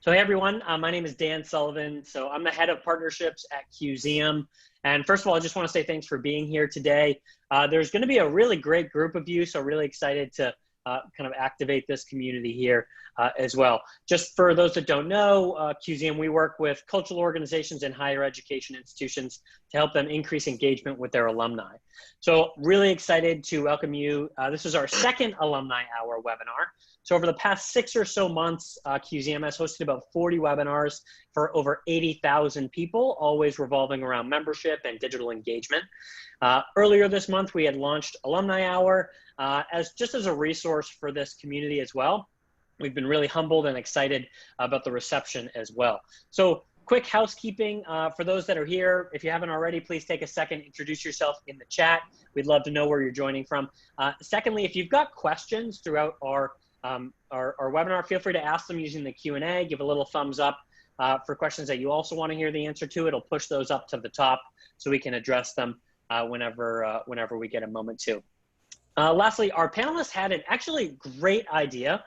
So hey everyone, my name is Dan Sullivan. So I'm the head of partnerships at Cuseum. And first of all, I just want to say thanks for being here today. There's going to be a really great group of you, so really excited to kind of activate this community here as well. Just for those that don't know, Cuseum, we work with cultural organizations and higher education institutions to help them increase engagement with their alumni. So really excited to welcome you. This is our second Alumni Hour webinar. So over the past 6 or so months, Cuseum has hosted about 40 webinars for over 80,000 people, always revolving around membership and digital engagement. Earlier this month, we had launched Alumni Hour as a resource for this community as well. We've been really humbled and excited about the reception as well. So quick housekeeping for those that are here. If you haven't already, please take a second, introduce yourself in the chat. We'd love to know where you're joining from. Secondly, if you've got questions throughout our webinar, feel free to ask them using the Q&A. Give a little thumbs up for questions that you also want to hear the answer to. It'll push those up to the top so we can address them whenever we get a moment to. Lastly, our panelists had an actually great idea,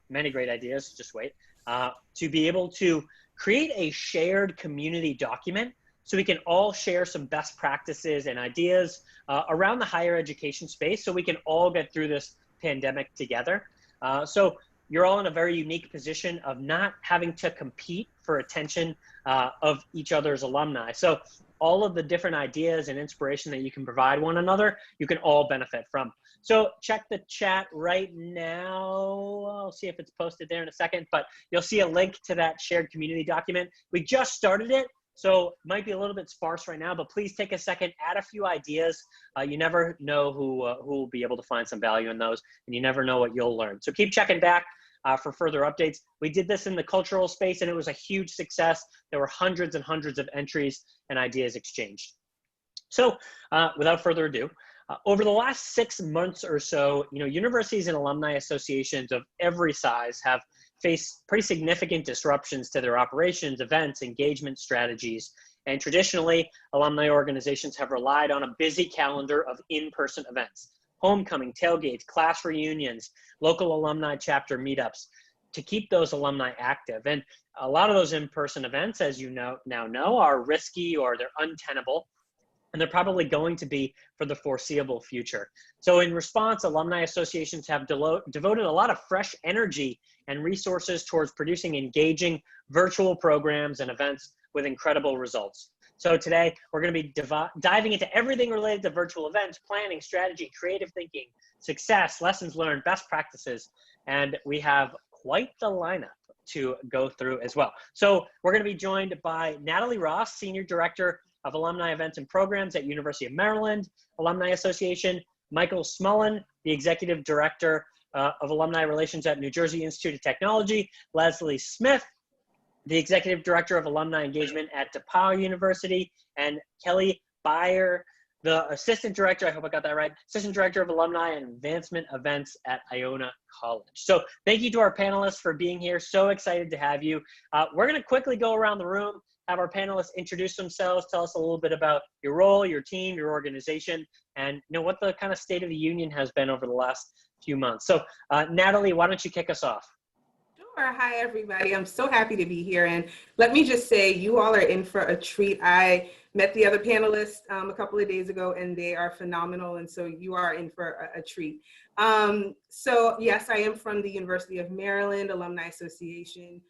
many great ideas, just wait, to be able to create a shared community document so we can all share some best practices and ideas around the higher education space so we can all get through this pandemic together. So you're all in a very unique position of not having to compete for attention of each other's alumni. So all of the different ideas and inspiration that you can provide one another, you can all benefit from. So check the chat right now. I'll see if it's posted there in a second, but you'll see a link to that shared community document. We just started it, so it might be a little bit sparse right now, but please take a second, add a few ideas. You never know who will be able to find some value in those, and you never know what you'll learn. So keep checking back for further updates. We did this in the cultural space, and it was a huge success. There were hundreds and hundreds of entries and ideas exchanged. So without further ado, over the last 6 months or so, universities and alumni associations of every size have faced pretty significant disruptions to their operations, events, engagement strategies. And traditionally, alumni organizations have relied on a busy calendar of in-person events, homecoming, tailgates, class reunions, local alumni chapter meetups to keep those alumni active. And a lot of those in-person events, as you now know, are risky or they're untenable. And they're probably going to be for the foreseeable future. So in response, alumni associations have devoted a lot of fresh energy and resources towards producing engaging virtual programs and events with incredible results. So today, we're going to be diving into everything related to virtual events, planning, strategy, creative thinking, success, lessons learned, best practices, and we have quite the lineup to go through as well. So we're going to be joined by Natalie Ross, Senior Director of Alumni Events and Programs at University of Maryland Alumni Association, Michael Smullen, the Executive Director of Alumni Relations at New Jersey Institute of Technology, Leslie Smith, the Executive Director of Alumni Engagement at Depauw University, and Kelly Beyrer, the Assistant Director, I hope I got that right, Assistant Director of Alumni and Advancement Events at Iona College. So thank you to our panelists for being here. So excited to have you. We're going to quickly go around the room, have our panelists introduce themselves, tell us a little bit about your role, your team, your organization, and what the kind of state of the union has been over the last few months. So Natalie, why don't you kick us off? Sure. Hi, everybody. I'm so happy to be here. And let me just say, you all are in for a treat. I met the other panelists a couple of days ago, and they are phenomenal. And so you are in for a treat. So yes, I am from the University of Maryland Alumni Association.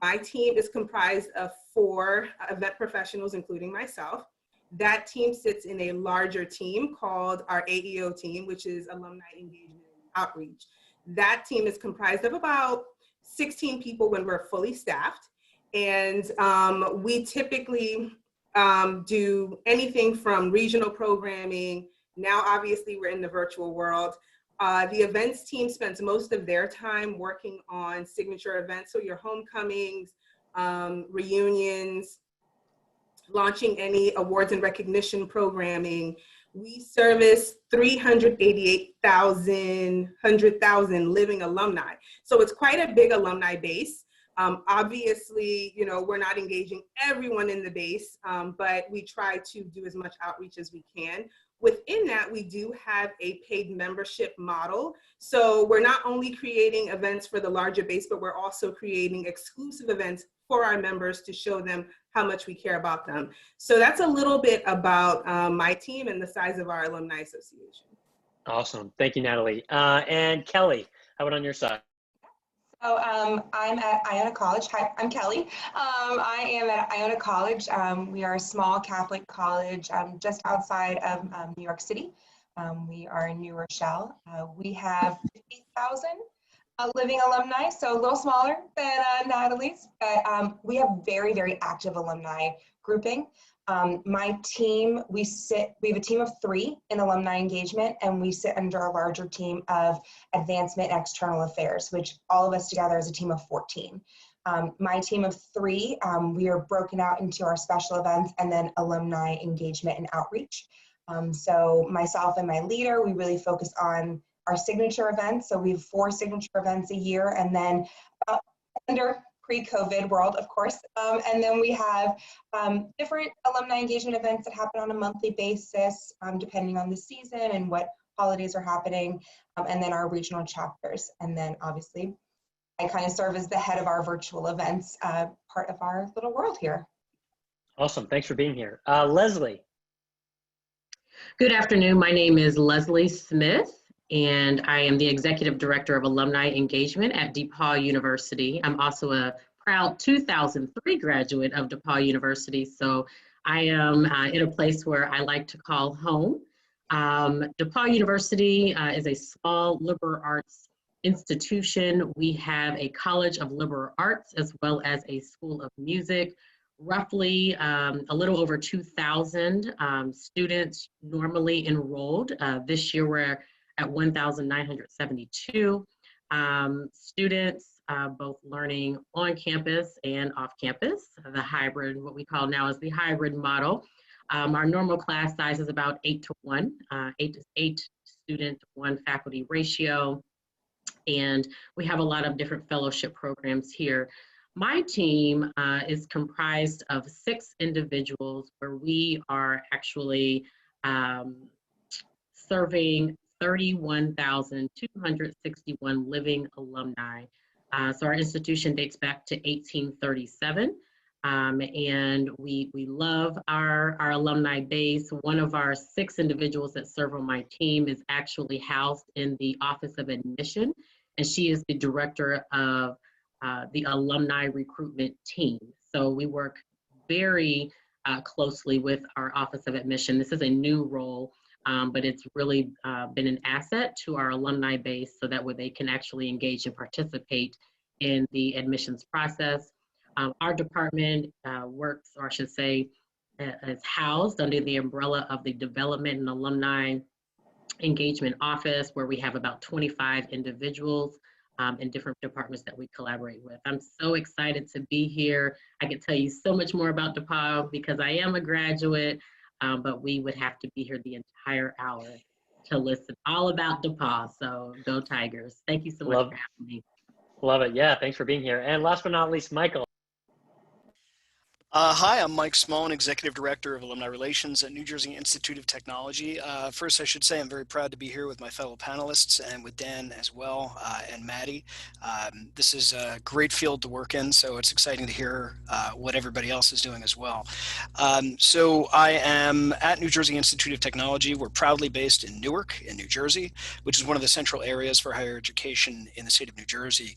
My team is comprised of 4 event professionals, including myself. That team sits in a larger team called our AEO team, which is Alumni Engagement and Outreach. That team is comprised of about 16 people when we're fully staffed. And we typically do anything from regional programming. Now, obviously, we're in the virtual world. The events team spends most of their time working on signature events. So your homecomings, reunions, launching any awards and recognition programming. We service 100,000 living alumni. So it's quite a big alumni base. Obviously, we're not engaging everyone in the base, but we try to do as much outreach as we can. within that, we do have a paid membership model. So we're not only creating events for the larger base, but we're also creating exclusive events for our members to show them how much we care about them. So that's a little bit about my team and the size of our alumni association. Awesome. Thank you, Natalie. And Kelly, how about on your side? So I'm at Iona College. Hi, I'm Kelly. I am at Iona College. We are a small Catholic college just outside of New York City. We are in New Rochelle. We have 50,000 living alumni, so a little smaller than Natalie's, but we have very, very active alumni grouping. My team, we have a team of 3 in alumni engagement, and we sit under a larger team of advancement and external affairs, which all of us together is a team of 14. My team of 3, we are broken out into our special events and then alumni engagement and outreach. So myself and my leader, we really focus on our signature events. So we have 4 signature events a year, and then under pre-COVID world, of course. And then we have different alumni engagement events that happen on a monthly basis, depending on the season and what holidays are happening, and then our regional chapters. And then obviously, I kind of serve as the head of our virtual events, part of our little world here. Awesome. Thanks for being here. Leslie. Good afternoon. My name is Leslie Smith, and I am the Executive Director of Alumni Engagement at Depauw University. I'm also a proud 2003 graduate of Depauw University, so I am in a place where I like to call home. Depauw University is a small liberal arts institution. We have a College of Liberal Arts as well as a School of Music. Roughly a little over 2,000 students normally enrolled. This year we're at 1,972 students, both learning on campus and off campus, the hybrid, what we call now is the hybrid model. Our normal class size is about 8 to 1, 8 student, 1 faculty ratio. And we have a lot of different fellowship programs here. My team is comprised of 6 individuals where we are actually serving 31,261 living alumni. So our institution dates back to 1837. And we love our alumni base. One of our 6 individuals that serve on my team is actually housed in the Office of Admission, and she is the director of the alumni recruitment team. So we work very closely with our Office of Admission. This is a new role, but it's really been an asset to our alumni base so that way they can actually engage and participate in the admissions process. Our department works, or I should say, is housed under the umbrella of the Development and Alumni Engagement Office, where we have about 25 individuals in different departments that we collaborate with. I'm so excited to be here. I could tell you so much more about Depauw because I am a graduate, but we would have to be here the entire hour to listen all about Depauw. So go Tigers. Thank you so much for having me. Love it. Yeah, thanks for being here. And last but not least, Michael. Hi, I'm Mike Smullen, Executive Director of Alumni Relations at New Jersey Institute of Technology. First, I should say I'm very proud to be here with my fellow panelists and with Dan as well, and Maddie. This is a great field to work in, so it's exciting to hear what everybody else is doing as well. So I am at New Jersey Institute of Technology. We're proudly based in Newark, in New Jersey, which is one of the central areas for higher education in the state of New Jersey.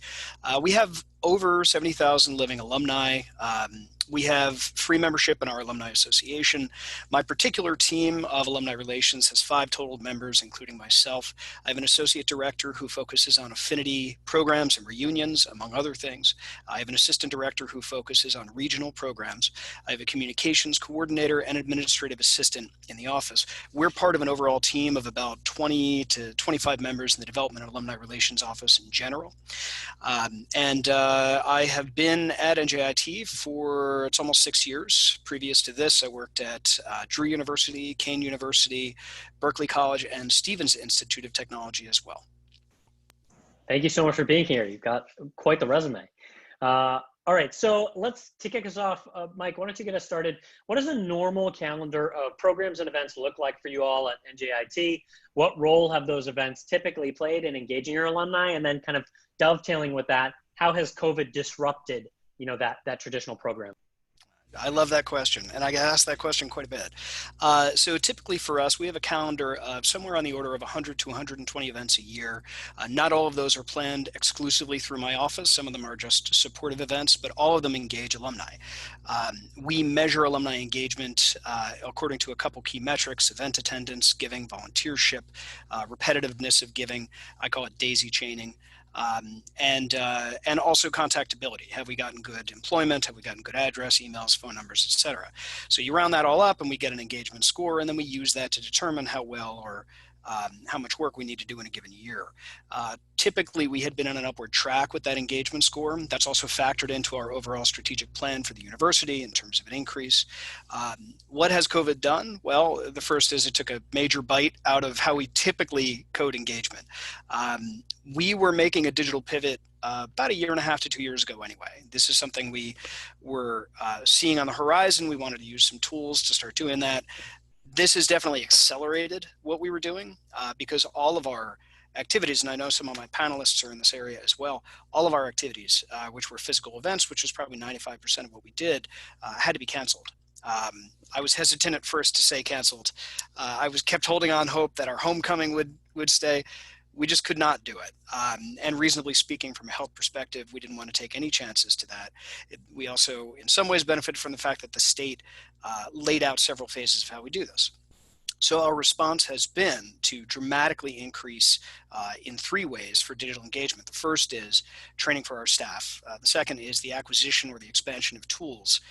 We have over 70,000 living alumni. We have free membership in our Alumni Association. My particular team of Alumni Relations has 5 total members, including myself. I have an associate director who focuses on affinity programs and reunions, among other things. I have an assistant director who focuses on regional programs. I have a communications coordinator and administrative assistant in the office. We're part of an overall team of about 20 to 25 members in the Development and Alumni Relations Office in general. I have been at NJIT for, it's almost 6 years. Previous to this, I worked at Drew University, Kane University, Berkeley College, and Stevens Institute of Technology as well. Thank you so much for being here. You've got quite the resume. All right, so to kick us off, Mike, why don't you get us started? What does a normal calendar of programs and events look like for you all at NJIT? What role have those events typically played in engaging your alumni? And then kind of dovetailing with that, how has COVID disrupted, that traditional program? I love that question, and I get asked that question quite a bit. So typically for us, we have a calendar of somewhere on the order of 100 to 120 events a year. Not all of those are planned exclusively through my office. Some of them are just supportive events, but all of them engage alumni. We measure alumni engagement according to a couple key metrics: event attendance, giving, volunteership, repetitiveness of giving. I call it daisy chaining. And also contactability. Have we gotten good employment? Have we gotten good address, emails, phone numbers, etc.? So you round that all up and we get an engagement score, and then we use that to determine how well or how much work we need to do in a given year. Typically, we had been on an upward track with that engagement score. That's also factored into our overall strategic plan for the university in terms of an increase. What has COVID done? Well, the first is it took a major bite out of how we typically code engagement. We were making a digital pivot about 1.5 to 2 years ago anyway. This is something we were seeing on the horizon. We wanted to use some tools to start doing that. This has definitely accelerated what we were doing because all of our activities, and I know some of my panelists are in this area as well, all of our activities, which were physical events, which was probably 95% of what we did, had to be canceled. I was hesitant at first to say canceled. I was kept holding on hope that our homecoming would stay. We just could not do it. And reasonably speaking, from a health perspective, we didn't want to take any chances to that. We also, in some ways, benefited from the fact that the state laid out several phases of how we do this. So our response has been to dramatically increase in 3 ways for digital engagement. The first is training for our staff. The second is the acquisition or the expansion of tools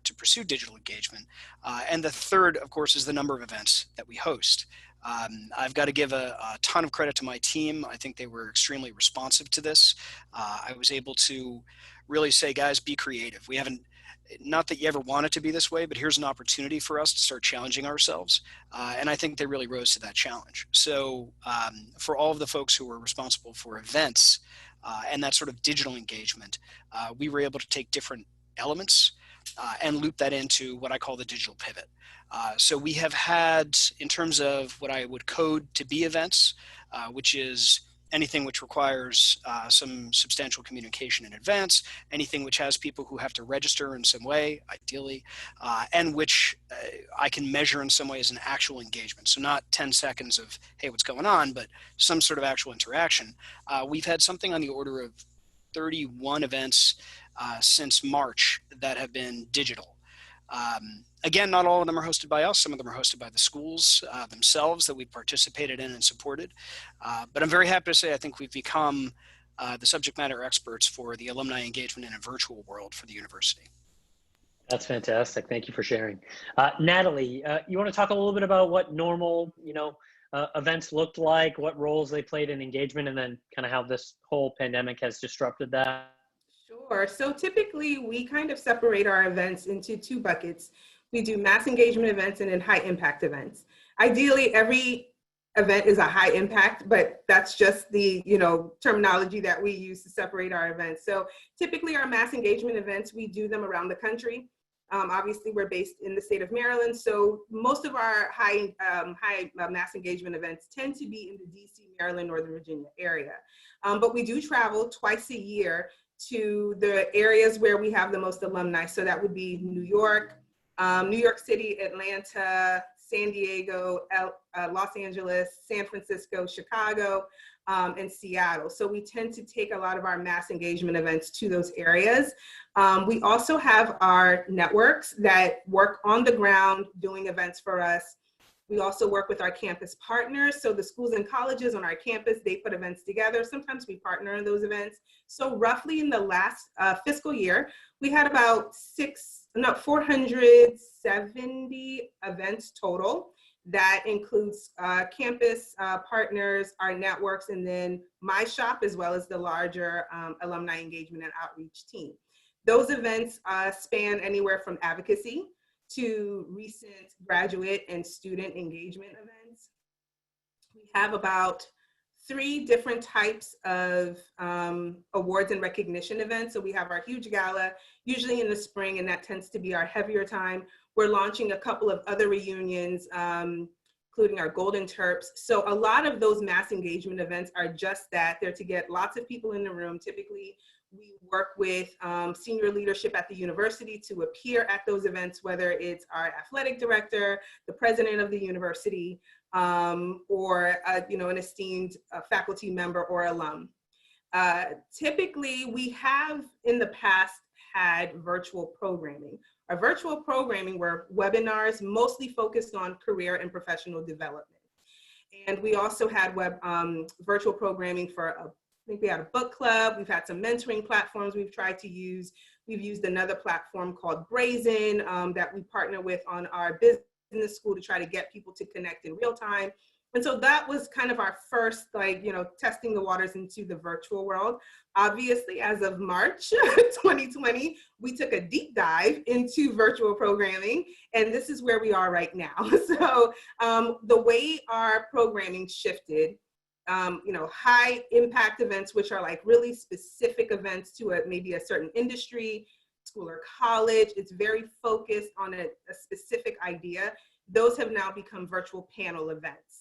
to pursue digital engagement. And the third, of course, is the number of events that we host. I've got to give a ton of credit to my team. I think they were extremely responsive to this. I was able to really say, guys, be creative. We haven't, not that you ever want it to be this way, but here's an opportunity for us to start challenging ourselves. And I think they really rose to that challenge. So for all of the folks who were responsible for events and that sort of digital engagement, we were able to take different elements and loop that into what I call the digital pivot. So we have had, in terms of what I would code to be events, which is anything which requires some substantial communication in advance, anything which has people who have to register in some way, ideally, and which I can measure in some way as an actual engagement. So not 10 seconds of, hey, what's going on, but some sort of actual interaction. We've had something on the order of 31 events since March that have been digital. Again, not all of them are hosted by us. Some of them are hosted by the schools themselves that we participated in and supported. But I'm very happy to say I think we've become the subject matter experts for the alumni engagement in a virtual world for the university. That's fantastic. Thank you for sharing. Natalie, you want to talk a little bit about what normal, events looked like, what roles they played in engagement, and then kind of how this whole pandemic has disrupted that? Sure. So typically we kind of separate our events into 2 buckets. We do mass engagement events and then high impact events. Ideally, every event is a high impact, but that's just the, terminology that we use to separate our events. So typically our mass engagement events, we do them around the country. Obviously we're based in the state of Maryland. So most of our high mass engagement events tend to be in the DC, Maryland, Northern Virginia area. But we do travel twice a year to the areas where we have the most alumni. So that would be New York City, Atlanta, San Diego, Los Angeles, San Francisco, Chicago, and Seattle. So we tend to take a lot of our mass engagement events to those areas. We also have our networks that work on the ground doing events for us. We also work with our campus partners. So the schools and colleges on our campus, they put events together. Sometimes we partner in those events. So roughly in the last fiscal year, we had about 470 events total. That includes campus partners, our networks, and then my shop, as well as the larger alumni engagement and outreach team. Those events span anywhere from advocacy to recent graduate and student engagement events. We have about 3 different types of awards and recognition events. So we have our huge gala, usually in the spring, and that tends to be our heavier time. We're launching a couple of other reunions, including our Golden Terps. So a lot of those mass engagement events are just that. They're to get lots of people in the room. Typically, we work with senior leadership at the university to appear at those events, whether it's our athletic director, the president of the university, or an esteemed faculty member or alum. Typically, we have in the past had virtual programming. Our virtual programming were webinars mostly focused on career and professional development. And we also had virtual programming for I think we had a book club. We've had some mentoring platforms we've tried to use. We've used another platform called Brazen that we partner with on our business school to try to get people to connect in real time. And so that was kind of our first, testing the waters into the virtual world. Obviously, as of March 2020, we took a deep dive into virtual programming, and this is where we are right now. So the way our programming shifted, high impact events, which are like really specific events to maybe a certain industry, school or college, it's very focused on a specific idea. Those have now become virtual panel events.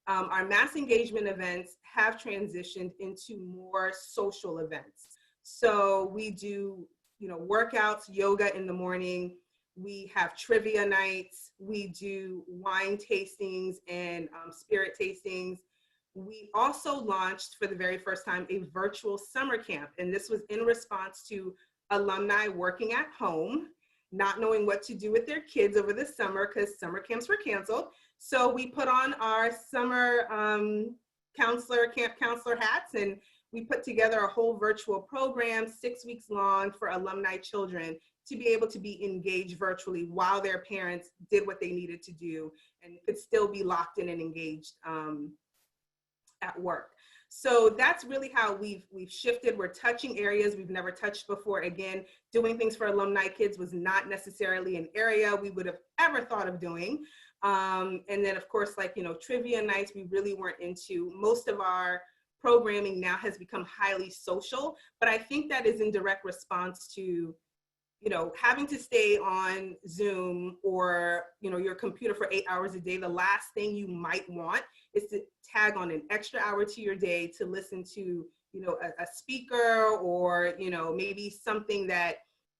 Our mass engagement events have transitioned into more social events. So we do, workouts, yoga in the morning. We have trivia nights. We do wine tastings and spirit tastings. We also launched for the very first time a virtual summer camp. And this was in response to alumni working at home, not knowing what to do with their kids over the summer because summer camps were canceled. So we put on our summer camp counselor hats, and we put together a whole virtual program, 6 weeks long, for alumni children to be able to be engaged virtually while their parents did what they needed to do and could still be locked in and engaged at work. So that's really how we've shifted. We're touching areas we've never touched before. Again, doing things for alumni kids was not necessarily an area we would have ever thought of doing. And then of course, trivia nights, we really weren't into. Most of our programming now has become highly social, but I think that is in direct response to, having to stay on Zoom or, your computer for 8 hours a day. The last thing you might want is to tag on an extra hour to your day to listen to, a speaker or, maybe something that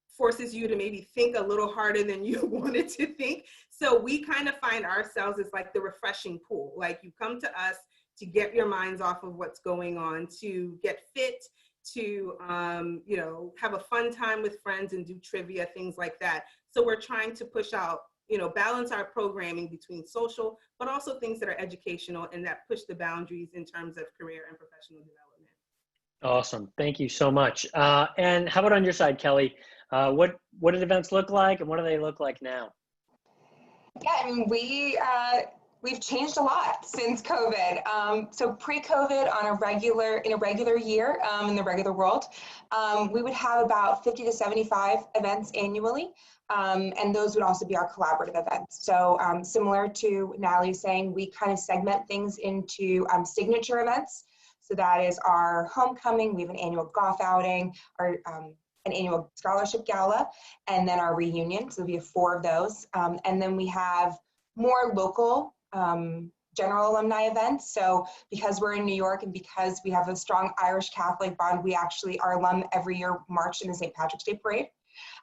forces you to maybe think a little harder than you wanted to think. So we kind of find ourselves as like the refreshing pool. Like, you come to us to get your minds off of what's going on, to get fit, to have a fun time with friends and do trivia, things like that. So we're trying to push out, balance our programming between social, but also things that are educational and that push the boundaries in terms of career and professional development. Awesome. Thank you so much. And how about on your side, Kelly? What did events look like, and what do they look like now? Yeah, I mean, we've changed a lot since COVID. So pre-COVID, in a regular year, in the regular world, we would have about 50 to 75 events annually. And those would also be our collaborative events. So similar to Natalie saying, we kind of segment things into signature events. So that is our homecoming, we have an annual golf outing, our an annual scholarship gala, and then our reunion. So we have 4 of those. And then we have more local general alumni events. So because we're in New York and because we have a strong Irish Catholic bond, we actually, our alum every year march in the St. Patrick's Day Parade.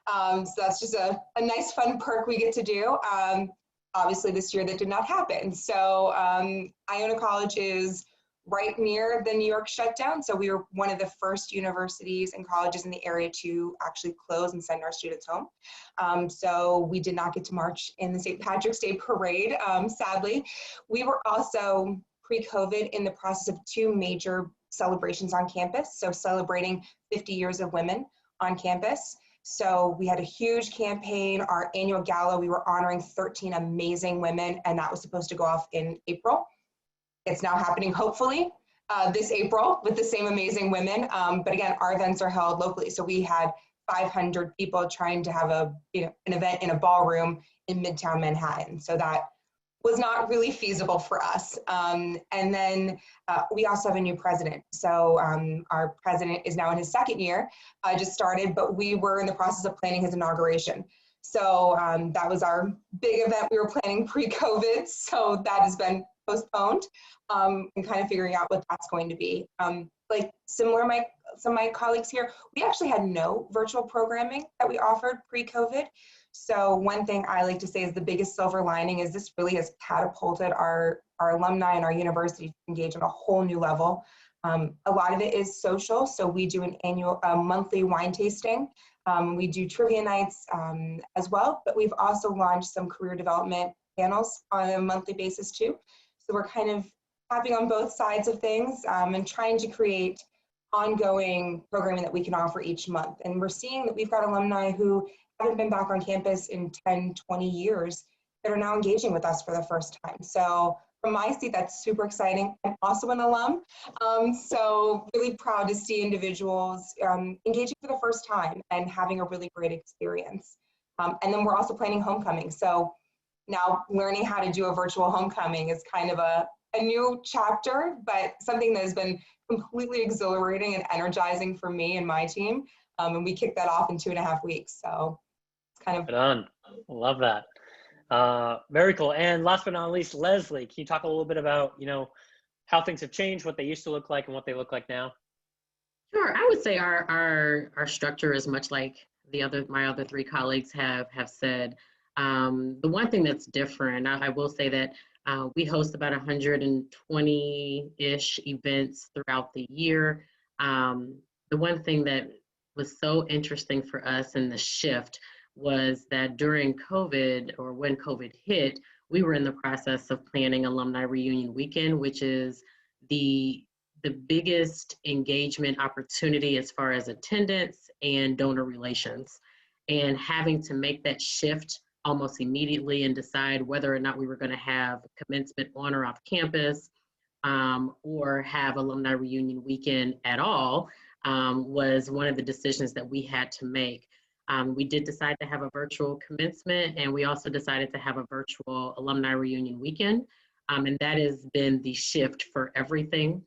So that's just a nice fun perk we get to do. Obviously this year that did not happen. So Iona College is right near the New York shutdown. So we were one of the first universities and colleges in the area to actually close and send our students home. So we did not get to march in the St. Patrick's Day Parade, sadly. We were also pre-COVID in the process of 2 major celebrations on campus. So celebrating 50 years of women on campus. So we had a huge campaign, our annual gala, we were honoring 13 amazing women, and that was supposed to go off in April. It's now happening, hopefully, this April with the same amazing women. But again, our events are held locally. So we had 500 people trying to have an event in a ballroom in Midtown Manhattan. So that was not really feasible for us. And then we also have a new president. So our president is now in his second year, just started, but we were in the process of planning his inauguration. So that was our big event we were planning pre-COVID. So that has been postponed and kind of figuring out what that's going to be. Like similar, some of my colleagues here, we actually had no virtual programming that we offered pre-COVID. So one thing I like to say is the biggest silver lining is this really has catapulted our alumni and our university to engage on a whole new level. A lot of it is social. So we do a monthly wine tasting. We do trivia nights as well, but we've also launched some career development panels on a monthly basis too. So we're kind of tapping on both sides of things and trying to create ongoing programming that we can offer each month. And we're seeing that we've got alumni who haven't been back on campus in 10, 20 years that are now engaging with us for the first time. So from my seat, that's super exciting. I'm also an alum, so really proud to see individuals engaging for the first time and having a really great experience. And then we're also planning homecoming. So now learning how to do a virtual homecoming is kind of a new chapter, but something that has been completely exhilarating and energizing for me and my team. And we kicked that off in 2.5 weeks. So it's kind of Right on. Love that. Very cool. And last but not least, Leslie, can you talk a little bit about, how things have changed, what they used to look like and what they look like now? Sure. I would say our structure is much like my other three colleagues have said. The one thing that's different, I will say that we host about 120-ish events throughout the year. The one thing that was so interesting for us in the shift was that during COVID, or when COVID hit, we were in the process of planning Alumni Reunion Weekend, which is the biggest engagement opportunity as far as attendance and donor relations. And having to make that shift almost immediately and decide whether or not we were going to have commencement on or off campus or have Alumni Reunion Weekend at all was one of the decisions that we had to make. We did decide to have a virtual commencement, and we also decided to have a virtual Alumni Reunion Weekend. And that has been the shift for everything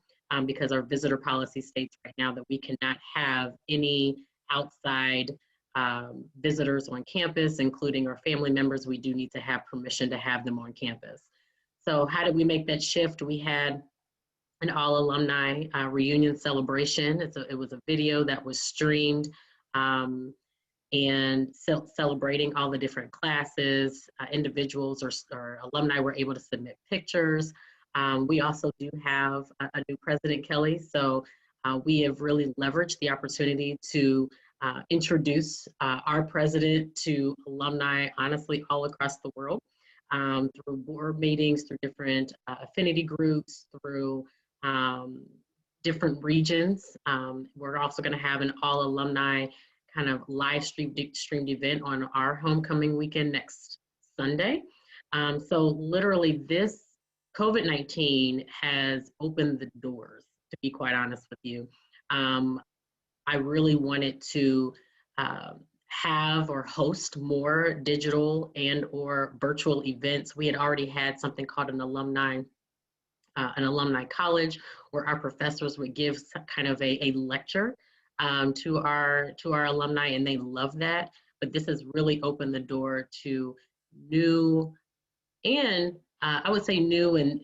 because our visitor policy states right now that we cannot have any outside visitors on campus, including our family members. We do need to have permission to have them on campus. So how did we make that shift? We had an all alumni reunion celebration. It was a video that was streamed and celebrating all the different classes, individuals or alumni were able to submit pictures. We also do have a new president, Kelly. So we have really leveraged the opportunity to introduce our president to alumni, honestly, all across the world, through board meetings, through different affinity groups, through different regions. We're also going to have an all alumni kind of live streamed event on our homecoming weekend next Sunday. So literally this COVID-19 has opened the doors, to be quite honest with you. I really wanted to have or host more digital and or virtual events. We had already had something called an alumni college, where our professors would give kind of a lecture to our alumni, and they love that. But this has really opened the door to new and I would say new and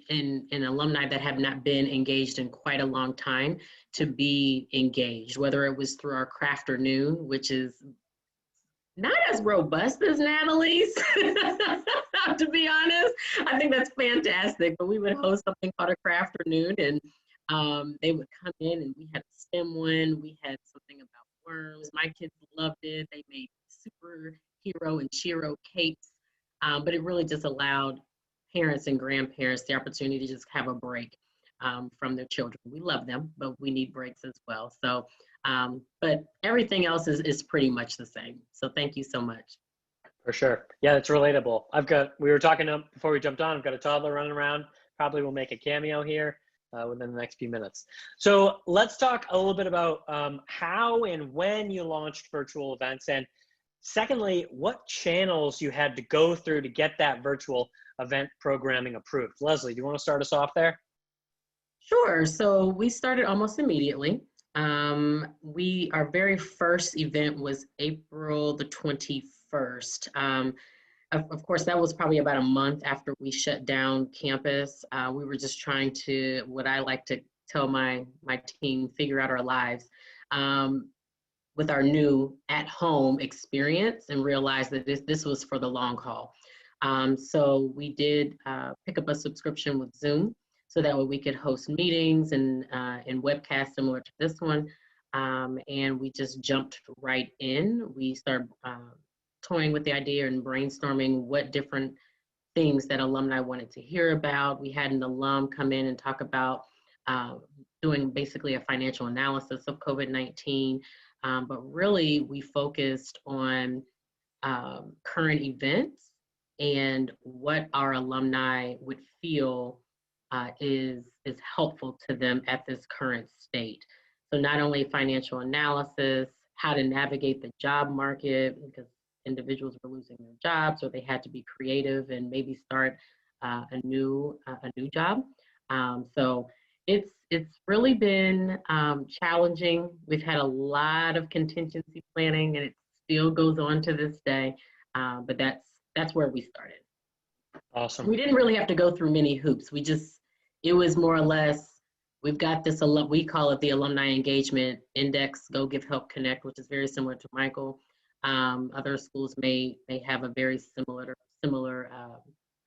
alumni that have not been engaged in quite a long time to be engaged, whether it was through our Crafternoon, which is not as robust as Natalie's, to be honest. I think that's fantastic, but we would host something called a Crafternoon, and they would come in, and we had a STEM one, we had something about worms. My kids loved it. They made superhero and Shiro cakes, but it really just allowed parents and grandparents the opportunity to just have a break from their children. We love them, but we need breaks as well. So, but everything else is pretty much the same. So thank you so much. For sure. Yeah, it's relatable. We were talking before we jumped on, I've got a toddler running around, probably will make a cameo here within the next few minutes. So let's talk a little bit about how and when you launched virtual events. And Secondly, what channels you had to go through to get that virtual event programming approved. Leslie, do you want to start us off there? Sure. So we started almost immediately. Our very first event was April the 21st. Of course, that was probably about a month after we shut down campus. We were just trying to, what I like to tell my team, figure out our lives with our new at-home experience and realize that this was for the long haul. So we did pick up a subscription with Zoom, so that way we could host meetings and webcasts similar to this one. And we just jumped right in. We started toying with the idea and brainstorming what different things that alumni wanted to hear about. We had an alum come in and talk about doing basically a financial analysis of COVID-19, but really we focused on current events and what our alumni would feel is helpful to them at this current state. So not only financial analysis, how to navigate the job market, because individuals were losing their jobs or they had to be creative and maybe start a new job. So it's really been challenging. We've had a lot of contingency planning, and it still goes on to this day. But that's where we started. Awesome. We didn't really have to go through many hoops. It was more or less, we've got this, we call it the Alumni Engagement Index, Go Give Help Connect, which is very similar to Michael. Other schools may have a very similar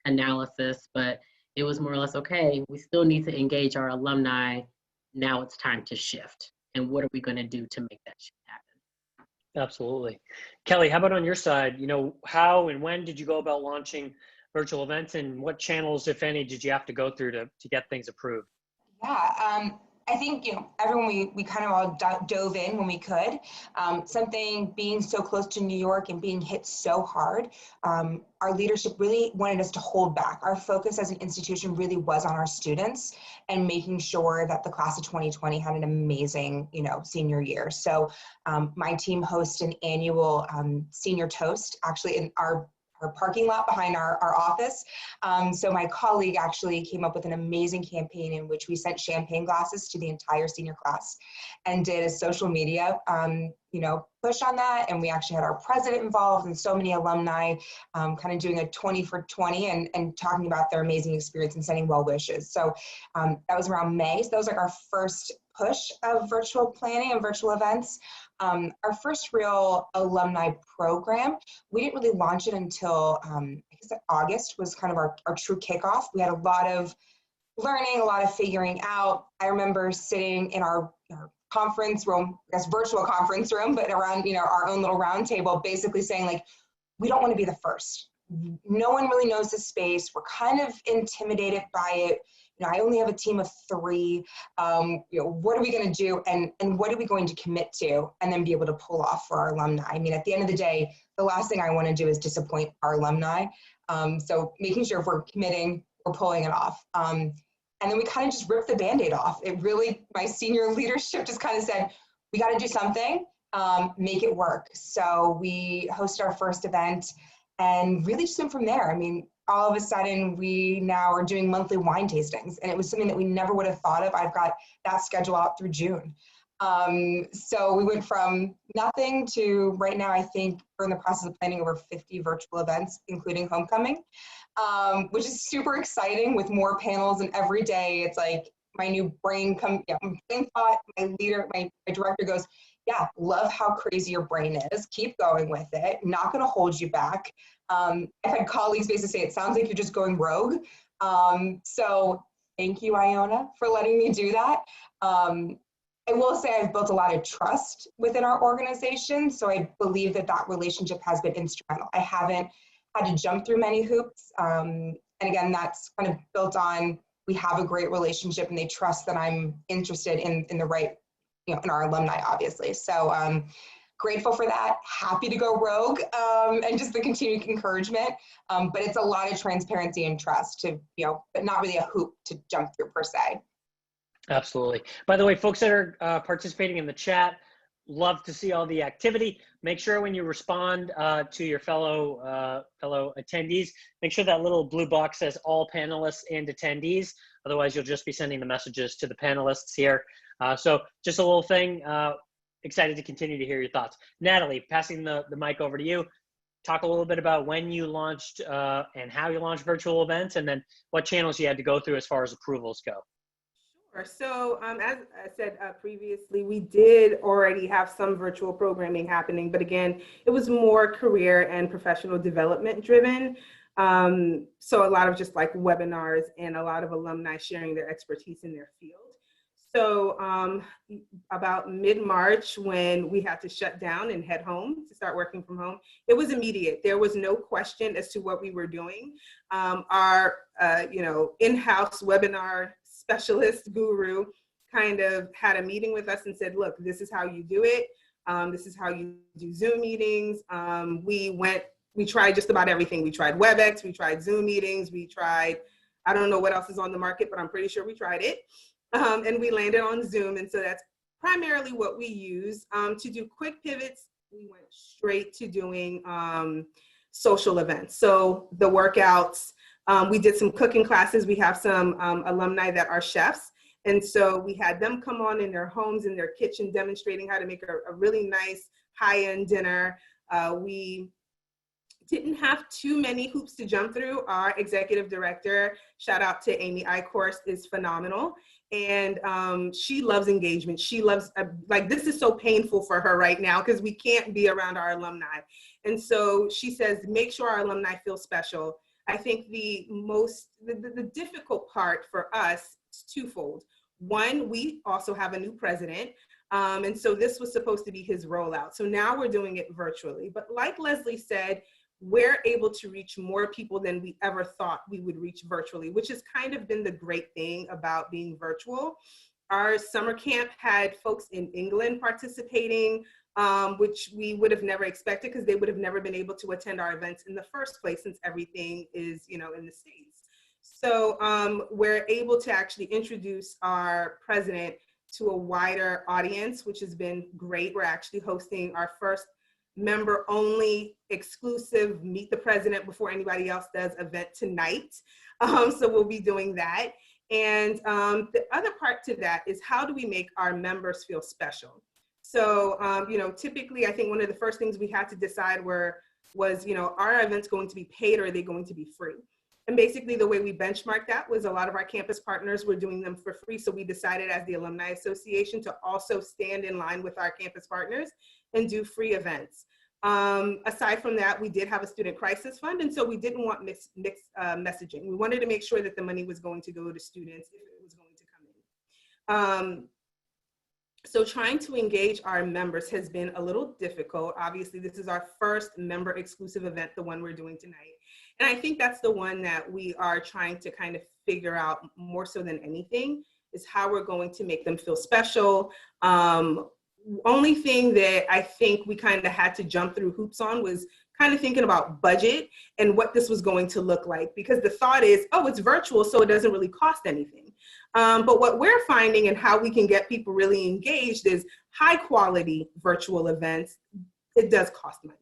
analysis, but it was more or less, okay, we still need to engage our alumni. Now it's time to shift. And what are we going to do to make that shift happen? Absolutely. Kelly, how about on your side? How and when did you go about launching virtual events, and what channels, if any, did you have to go through to get things approved? Yeah, I think, everyone, we kind of all dove in when we could. Something being so close to New York and being hit so hard, our leadership really wanted us to hold back. Our focus as an institution really was on our students and making sure that the class of 2020 had an amazing, senior year. So my team hosted an annual senior toast, actually in our parking lot behind our office. So my colleague actually came up with an amazing campaign in which we sent champagne glasses to the entire senior class and did a social media, push on that. And we actually had our president involved and so many alumni kind of doing a 20 for 20 and talking about their amazing experience and sending well wishes. So that was around May. So that was like our first push of virtual planning and virtual events. Our first real alumni program, we didn't really launch it until I guess August was kind of our true kickoff. We had a lot of learning, a lot of figuring out. I remember sitting in our conference room, I guess virtual conference room, but around our own little round table, basically saying like, we don't want to be the first. No one really knows the space. We're kind of intimidated by it. I only have a team of 3. What are we going to do, and what are we going to commit to, and then be able to pull off for our alumni? I mean, at the end of the day, the last thing I want to do is disappoint our alumni. So making sure if we're committing, we're pulling it off. And then we kind of just ripped the Band-Aid off. It really, my senior leadership just kind of said, we got to do something, make it work. So we hosted our first event and really just went from there. I mean, all of a sudden we now are doing monthly wine tastings, and it was something that we never would have thought of. I've got that schedule out through June. So we went from nothing to right now, I think we're in the process of planning over 50 virtual events, including homecoming, which is super exciting with more panels, and every day it's like my new brain thought, my director goes, yeah, love how crazy your brain is. Keep going with it. Not going to hold you back. I've had colleagues basically say, it sounds like you're just going rogue. So thank you, Iona, for letting me do that. I will say I've built a lot of trust within our organization. So I believe that relationship has been instrumental. I haven't had to jump through many hoops. And again, that's kind of built on, we have a great relationship and they trust that I'm interested in the right, in our alumni, obviously. So grateful for that, happy to go rogue, and just the continued encouragement. But it's a lot of transparency and trust to, but not really a hoop to jump through per se. Absolutely. By the way, folks that are participating in the chat, love to see all the activity. Make sure when you respond to your fellow attendees, make sure that little blue box says all panelists and attendees. Otherwise, you'll just be sending the messages to the panelists here. So just a little thing. Excited to continue to hear your thoughts. Natalie, passing the mic over to you. Talk a little bit about when you launched and how you launched virtual events, and then what channels you had to go through as far as approvals go. Sure. So as I said previously, we did already have some virtual programming happening, but again, it was more career and professional development driven. So a lot of just like webinars and a lot of alumni sharing their expertise in their field. So about mid-March, when we had to shut down and head home to start working from home, it was immediate. There was no question as to what we were doing. Our in-house webinar specialist guru kind of had a meeting with us and said, look, this is how you do it. This is how you do Zoom meetings. We tried just about everything. We tried WebEx, we tried Zoom meetings, we tried, I don't know what else is on the market, but I'm pretty sure we tried it. And we landed on Zoom. And so that's primarily what we use. To do quick pivots, we went straight to doing social events. So the workouts, we did some cooking classes. We have some alumni that are chefs. And so we had them come on in their homes, in their kitchen, demonstrating how to make a really nice high-end dinner. We didn't have too many hoops to jump through. Our executive director, shout out to Amy Icorst, is phenomenal. And she loves engagement. She loves, like, this is so painful for her right now because we can't be around our alumni. And so she says, make sure our alumni feel special. I think the difficult part for us is twofold. One, we also have a new president. And so this was supposed to be his rollout. So now we're doing it virtually. But like Leslie said, we're able to reach more people than we ever thought we would reach virtually, which has kind of been the great thing about being virtual. Our summer camp had folks in England participating, which we would have never expected because they would have never been able to attend our events in the first place since everything is, in the States. So we're able to actually introduce our president to a wider audience, which has been great. We're actually hosting our first member-only exclusive Meet the President Before Anybody Else Does event tonight. So we'll be doing that. And the other part to that is, how do we make our members feel special? So, typically, I think one of the first things we had to decide was, are our events going to be paid or are they going to be free? And basically the way we benchmarked that was a lot of our campus partners were doing them for free. So we decided as the Alumni Association to also stand in line with our campus partners and do free events. Aside from that, we did have a student crisis fund. And so we didn't want mixed messaging. We wanted to make sure that the money was going to go to students if it was going to come in. So trying to engage our members has been a little difficult. Obviously, this is our first member exclusive event, the one we're doing tonight. And I think that's the one that we are trying to kind of figure out more so than anything, is how we're going to make them feel special. Only thing that I think we kind of had to jump through hoops on was kind of thinking about budget and what this was going to look like, because the thought is, oh, it's virtual, so it doesn't really cost anything. But what we're finding and how we can get people really engaged is high quality virtual events. It does cost money.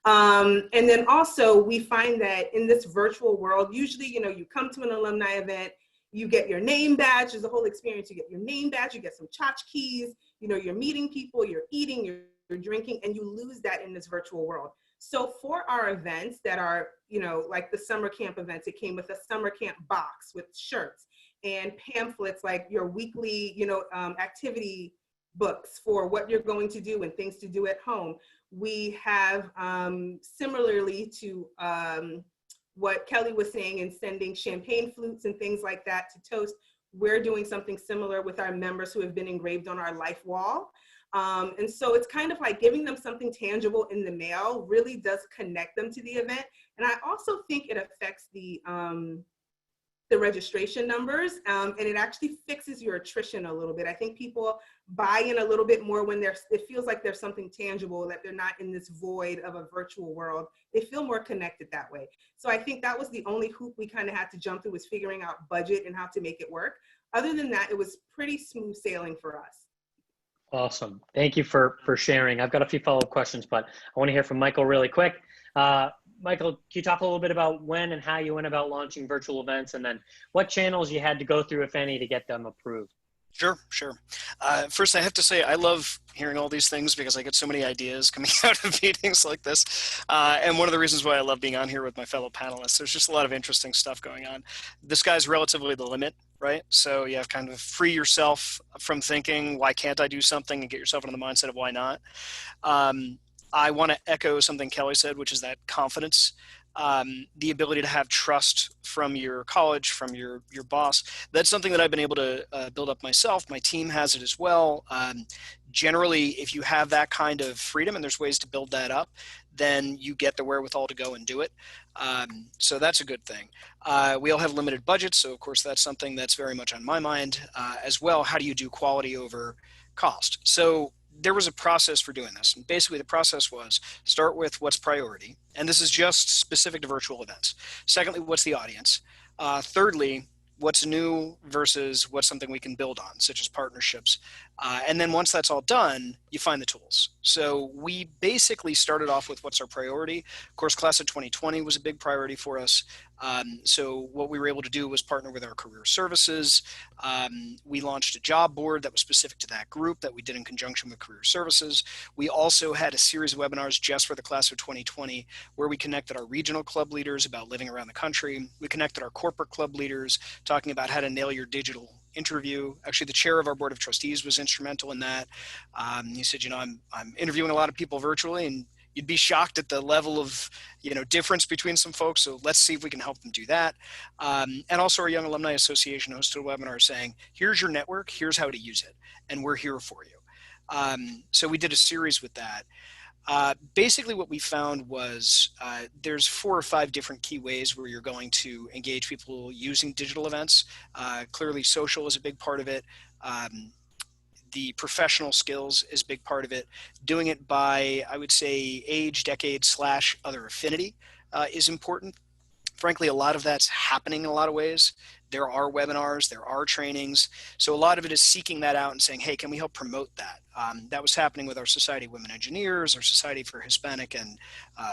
And then also we find that in this virtual world, usually, you come to an alumni event, you get your name badge. There's a whole experience. You get your name badge, you get some tchotchkes, you're meeting people, you're eating, you're drinking, and you lose that in this virtual world. So for our events that are, like the summer camp events, it came with a summer camp box with shirts and pamphlets, like your weekly, activity books for what you're going to do and things to do at home. We have, similarly to what Kelly was saying, and sending champagne flutes and things like that to toast, we're doing something similar with our members who have been engraved on our life wall. And so it's kind of like giving them something tangible in the mail really does connect them to the event. And I also think it affects the registration numbers, and it actually fixes your attrition a little bit. I think people buy in a little bit more when it feels like there's something tangible, that they're not in this void of a virtual world. They feel more connected that way. So I think that was the only hoop we kind of had to jump through, was figuring out budget and how to make it work. Other than that, it was pretty smooth sailing for us. Awesome. Thank you for sharing. I've got a few follow-up questions, but I want to hear from Michael really quick. Michael, can you talk a little bit about when and how you went about launching virtual events, and then what channels you had to go through, if any, to get them approved? Sure. First, I have to say I love hearing all these things because I get so many ideas coming out of meetings like this. And one of the reasons why I love being on here with my fellow panelists, there's just a lot of interesting stuff going on. The sky's relatively the limit, right? So you have kind of free yourself from thinking, why can't I do something, and get yourself into the mindset of why not. I want to echo something Kelly said, which is that confidence. The ability to have trust from your college, from your boss. That's something that I've been able to build up myself. My team has it as well. Generally, if you have that kind of freedom, and there's ways to build that up, then you get the wherewithal to go and do it. So that's a good thing. We all have limited budgets, so of course that's something that's very much on my mind as well. How do you do quality over cost? So there was a process for doing this. And basically the process was start with what's priority. And this is just specific to virtual events. Secondly, what's the audience? Thirdly, what's new versus what's something we can build on, such as partnerships. And then once that's all done, you find the tools. So we basically started off with what's our priority. Of course, class of 2020 was a big priority for us. So what we were able to do was partner with our career services. We launched a job board that was specific to that group that we did in conjunction with career services. We also had a series of webinars just for the class of 2020 where we connected our regional club leaders about living around the country. We connected our corporate club leaders talking about how to nail your digital interview. Actually, the chair of our board of trustees was instrumental in that. He said, I'm interviewing a lot of people virtually, and you'd be shocked at the level of, difference between some folks. So let's see if we can help them do that. And also our Young Alumni Association hosted a webinar saying, here's your network, here's how to use it, and we're here for you. So we did a series with that. Basically what we found was there's 4 or 5 different key ways where you're going to engage people using digital events. Clearly social is a big part of it. The professional skills is a big part of it. Doing it by, I would say, age, decade / other affinity is important. Frankly, a lot of that's happening in a lot of ways. There are webinars, there are trainings. So a lot of it is seeking that out and saying, hey, can we help promote that? That was happening with our Society of Women Engineers, our Society for Hispanic and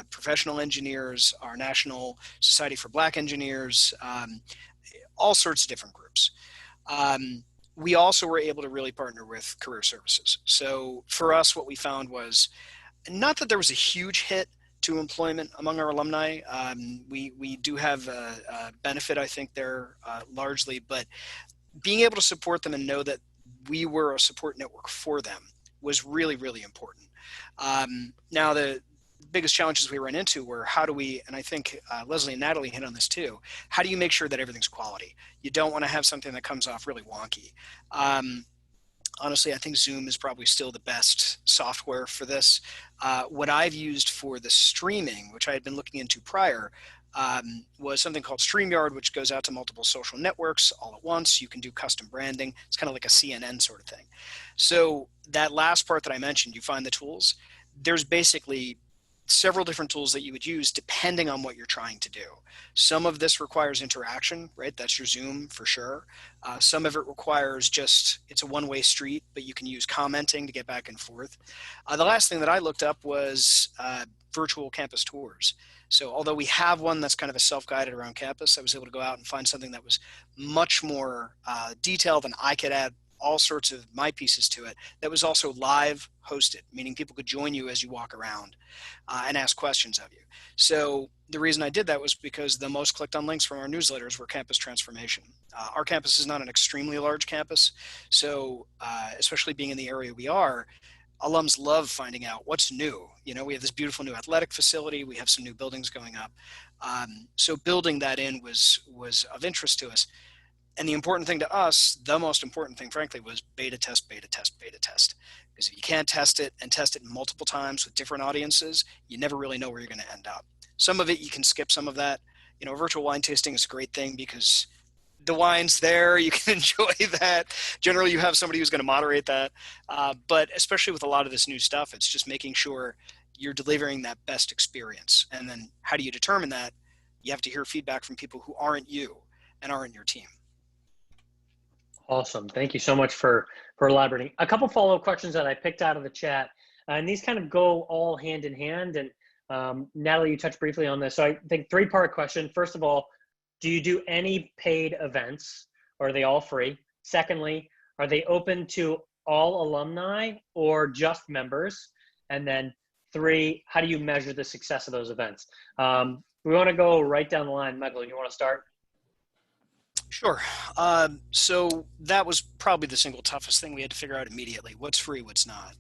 Professional Engineers, our National Society for Black Engineers, all sorts of different groups. We also were able to really partner with career services. So for us, what we found was not that there was a huge hit to employment among our alumni. We do have a benefit, I think, there largely, but being able to support them and know that we were a support network for them was really, really important. Now, the biggest challenges we ran into were how do we, and I think Leslie and Natalie hit on this too, how do you make sure that everything's quality? You don't want to have something that comes off really wonky. Honestly, I think Zoom is probably still the best software for this. What I've used for the streaming, which I had been looking into prior, was something called StreamYard, which goes out to multiple social networks all at once. You can do custom branding. It's kind of like a CNN sort of thing. So that last part that I mentioned, you find the tools. There's basically several different tools that you would use depending on what you're trying to do. Some of this requires interaction, right? That's your Zoom for sure. Some of it requires it's a one-way street, but you can use commenting to get back and forth. The last thing that I looked up was virtual campus tours. So although we have one that's kind of a self-guided around campus, I was able to go out and find something that was much more detailed, and I could add all sorts of my pieces to it, that was also live hosted, meaning people could join you as you walk around and ask questions of you. So the reason I did that was because the most clicked on links from our newsletters were campus transformation. Our campus is not an extremely large campus, so especially being in the area we are, alums love finding out what's new. We have this beautiful new athletic facility. We have some new buildings going up. So building that in was of interest to us. And the important thing to us, the most important thing, frankly, was beta test, beta test, beta test. Because if you can't test it and test it multiple times with different audiences, you never really know where you're going to end up. Some of it, you can skip some of that. Virtual wine tasting is a great thing because the wine's there, you can enjoy that. Generally, you have somebody who's going to moderate that. But especially with a lot of this new stuff, it's just making sure you're delivering that best experience. And then how do you determine that? You have to hear feedback from people who aren't you and aren't your team. Awesome. Thank you so much for elaborating. A couple follow-up questions that I picked out of the chat, and these kind of go all hand in hand. And Natalie, you touched briefly on this. So I think three-part question. First of all, do you do any paid events, or are they all free? Secondly, are they open to all alumni or just members? And then three, how do you measure the success of those events? We want to go right down the line. Michael, you want to start? Sure. So that was probably the single toughest thing we had to figure out immediately. What's free, what's not.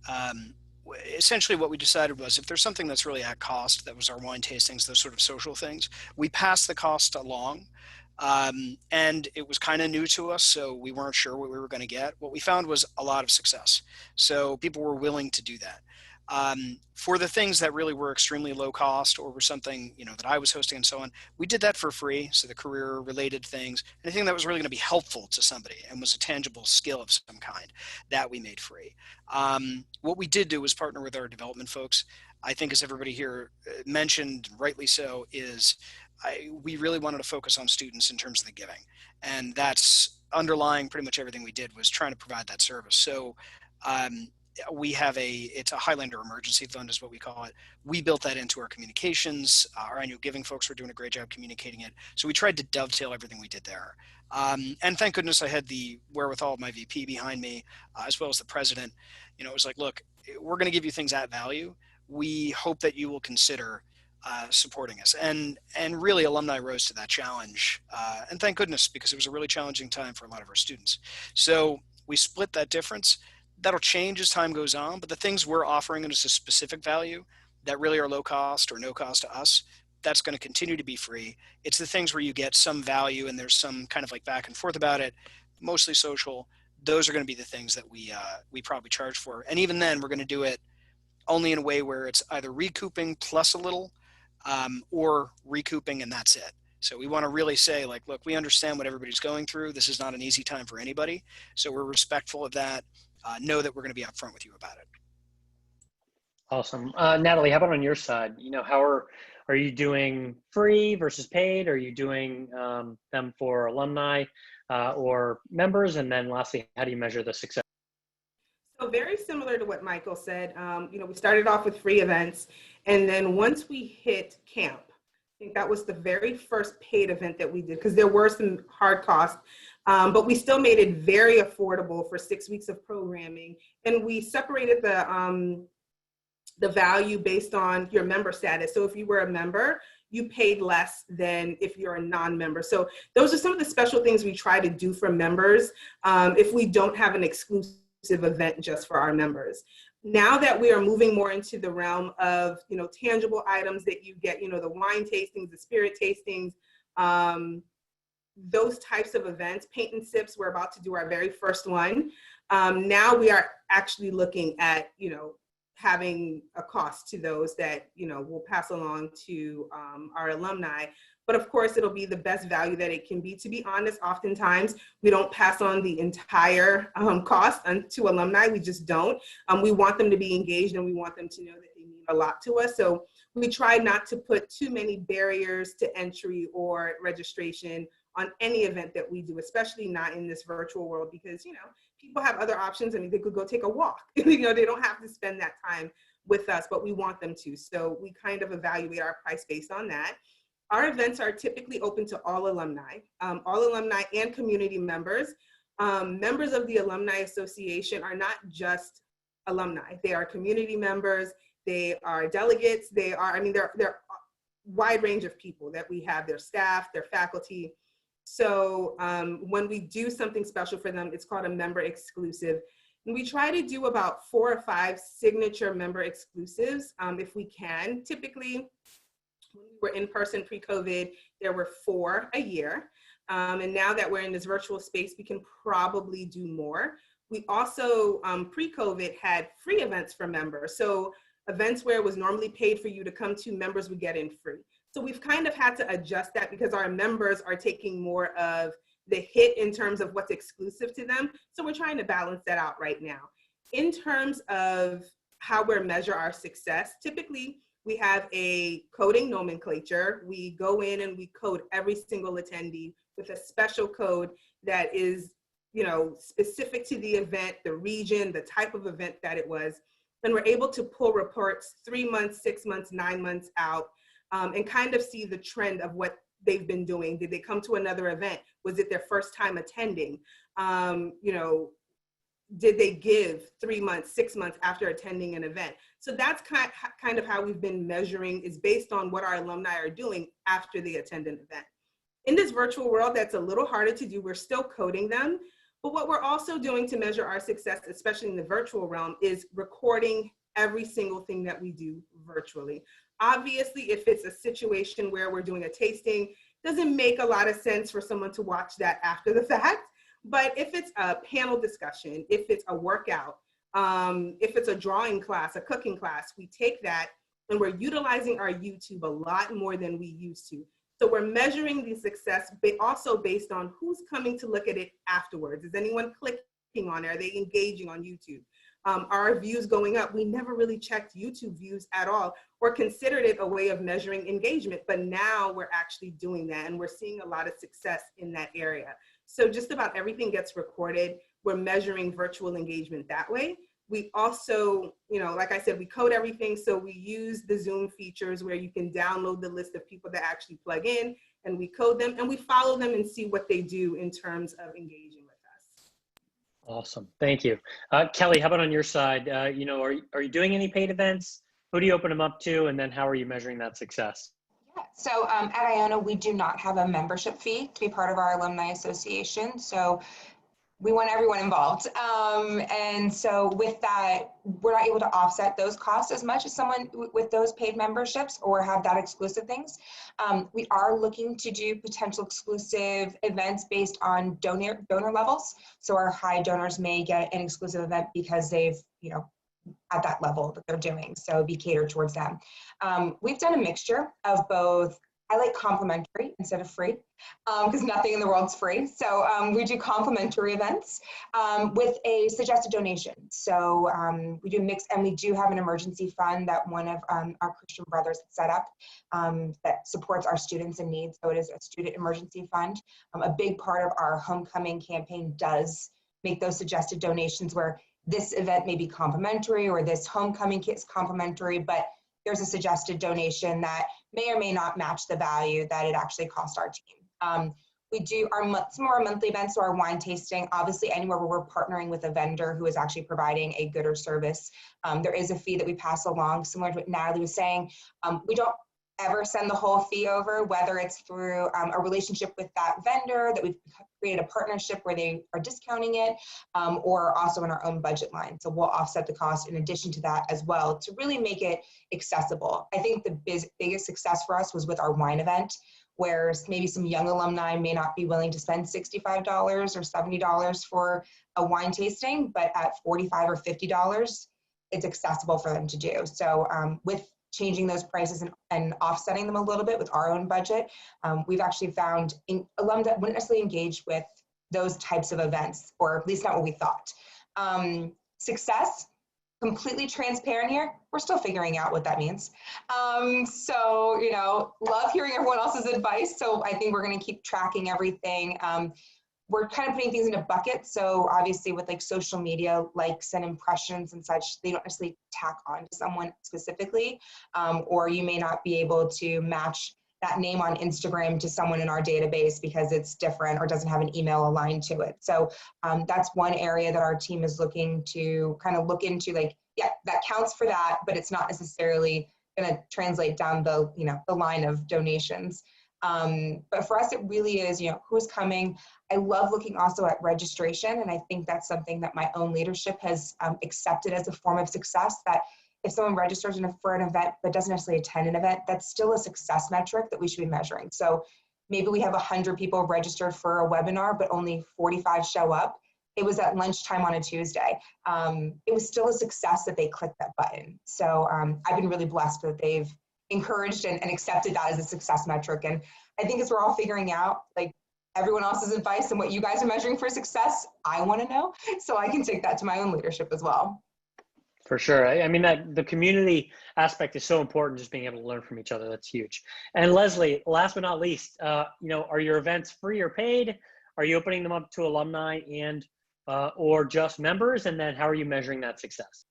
Essentially what we decided was if there's something that's really at cost, that was our wine tastings, those sort of social things, we passed the cost along. And it was kind of new to us, so we weren't sure what we were going to get. What we found was a lot of success. So people were willing to do that. For the things that really were extremely low cost or were something, that I was hosting and so on, we did that for free. So the career related things, anything that was really going to be helpful to somebody and was a tangible skill of some kind, that we made free. What we did do was partner with our development folks. I think, as everybody here mentioned, rightly so, is we really wanted to focus on students in terms of the giving. And that's underlying pretty much everything we did, was trying to provide that service. So we have it's a Highlander emergency fund is what we call it. We built that into our communications. Our annual giving folks were doing a great job communicating it. So we tried to dovetail everything we did there. And thank goodness I had the wherewithal of my VP behind me, as well as the president. It was like, look, we're going to give you things at value. We hope that you will consider supporting us. And really alumni rose to that challenge. And thank goodness, because it was a really challenging time for a lot of our students. So we split that difference. That'll change as time goes on, but the things we're offering as a specific value that really are low cost or no cost to us, that's going to continue to be free. It's the things where you get some value and there's some kind of like back and forth about it, mostly social. Those are going to be the things that we probably charge for. And even then, we're going to do it only in a way where it's either recouping plus a little, or recouping and that's it. So we want to really say, like, look, we understand what everybody's going through. This is not an easy time for anybody. So we're respectful of that. Know that we're going to be upfront with you about it. Awesome. Natalie, how about on your side? How are you doing free versus paid? Are you doing them for alumni or members? And then lastly, how do you measure the success? So very similar to what Michael said, we started off with free events, and then once we hit camp, I think that was the very first paid event that we did, because there were some hard costs, but we still made it very affordable for 6 weeks of programming, and we separated the value based on your member status. So if you were a member, you paid less than if you're a non-member. So those are some of the special things we try to do for members if we don't have an exclusive event just for our members. Now that we are moving more into the realm of, tangible items that you get, the wine tastings, the spirit tastings, those types of events, paint and sips, we're about to do our very first one. Now we are actually looking at, having a cost to those that, we'll pass along to our alumni. But of course, it'll be the best value that it can be. To be honest, oftentimes we don't pass on the entire cost to alumni. We just don't. We want them to be engaged, and we want them to know that they mean a lot to us. So we try not to put too many barriers to entry or registration on any event that we do, especially not in this virtual world, because, people have other options. I mean, they could go take a walk. They don't have to spend that time with us, but we want them to. So we kind of evaluate our price based on that. Our events are typically open to all alumni and community members. Members of the Alumni Association are not just alumni. They are community members. They are delegates. They're a wide range of people that we have, their staff, their faculty. So when we do something special for them, it's called a member exclusive. And we try to do about 4 or 5 signature member exclusives if we can. Typically, when we were in person pre-COVID, there were 4 a year. And now that we're in this virtual space, we can probably do more. We also, pre-COVID, had free events for members. So events where it was normally paid for you to come to, members would get in free. So we've kind of had to adjust that because our members are taking more of the hit in terms of what's exclusive to them. So we're trying to balance that out right now. In terms of how we measure our success, typically, we have a coding nomenclature. We go in and we code every single attendee with a special code that is specific to the event, the region, the type of event that it was. And we're able to pull reports 3 months, 6 months, 9 months out, and kind of see the trend of what they've been doing. Did they come to another event? Was it their first time attending? Did they give 3 months, 6 months after attending an event? So that's kind of how we've been measuring, is based on what our alumni are doing after they attend an event. In this virtual world, that's a little harder to do. We're still coding them. But what we're also doing to measure our success, especially in the virtual realm, is recording every single thing that we do virtually. Obviously, if it's a situation where we're doing a tasting, it doesn't make a lot of sense for someone to watch that after the fact. But if it's a panel discussion, if it's a workout, if it's a drawing class, a cooking class, we take that and we're utilizing our YouTube a lot more than we used to. So we're measuring the success also based on who's coming to look at it afterwards. Is anyone clicking on it? Are they engaging on YouTube? Are our views going up? We never really checked YouTube views at all or considered it a way of measuring engagement, but now we're actually doing that and we're seeing a lot of success in that area. So just about everything gets recorded. We're measuring virtual engagement that way. We also, like I said, we code everything. So we use the Zoom features where you can download the list of people that actually plug in, and we code them and we follow them and see what they do in terms of engaging with us. Awesome. Thank you. Kelly, how about on your side? Are you doing any paid events? Who do you open them up to? And then how are you measuring that success? Yeah, so at Iona, we do not have a membership fee to be part of our alumni association. So we want everyone involved. And so with that, we're not able to offset those costs as much as someone with those paid memberships or have that exclusive things. We are looking to do potential exclusive events based on donor levels. So our high donors may get an exclusive event because they've, at that level that they're doing. So be catered towards them. We've done a mixture of both. I like complimentary instead of free because nothing in the world's free. So we do complimentary events with a suggested donation. So we do mix, and we do have an emergency fund that one of our Christian brothers set up that supports our students in need. So it is a student emergency fund. A big part of our homecoming campaign does make those suggested donations where this event may be complimentary or this homecoming kit is complimentary, but there's a suggested donation that may or may not match the value that it actually cost our team. We do some more monthly events, so our wine tasting, obviously anywhere where we're partnering with a vendor who is actually providing a good or service. There is a fee that we pass along, similar to what Natalie was saying. We don't ever send the whole fee over, whether it's through a relationship with that vendor that we've created a partnership where they are discounting it, or also in our own budget line. So we'll offset the cost in addition to that as well to really make it accessible. I think the biggest success for us was with our wine event, where maybe some young alumni may not be willing to spend $65 or $70 for a wine tasting, but at $45 or $50, it's accessible for them to do. So with changing those prices and offsetting them a little bit with our own budget, we've actually found alumni that wouldn't necessarily engage with those types of events, or at least not what we thought. Success, completely transparent here, we're still figuring out what that means. So, love hearing everyone else's advice. So I think we're going to keep tracking everything. We're kind of putting things into buckets. So obviously with like social media likes and impressions and such, they don't necessarily tack on to someone specifically, or you may not be able to match that name on Instagram to someone in our database because it's different or doesn't have an email aligned to it. So that's one area that our team is looking to kind of look into, like, yeah, that counts for that, but it's not necessarily going to translate down the, the line of donations. But for us, it really is, who's coming. I love looking also at registration. And I think that's something that my own leadership has accepted as a form of success, that if someone registers for an event but doesn't necessarily attend an event, that's still a success metric that we should be measuring. So maybe we have 100 people registered for a webinar, but only 45 show up. It was at lunchtime on a Tuesday. It was still a success that they clicked that button. So I've been really blessed that they've encouraged and accepted that as a success metric. And I think as we're all figuring out, like, everyone else's advice and what you guys are measuring for success, I want to know, so I can take that to my own leadership as well. For sure. I mean, that the community aspect is so important, just being able to learn from each other. That's huge. And Leslie, last but not least, are your events free or paid? Are you opening them up to alumni and or just members? And then how are you measuring that success?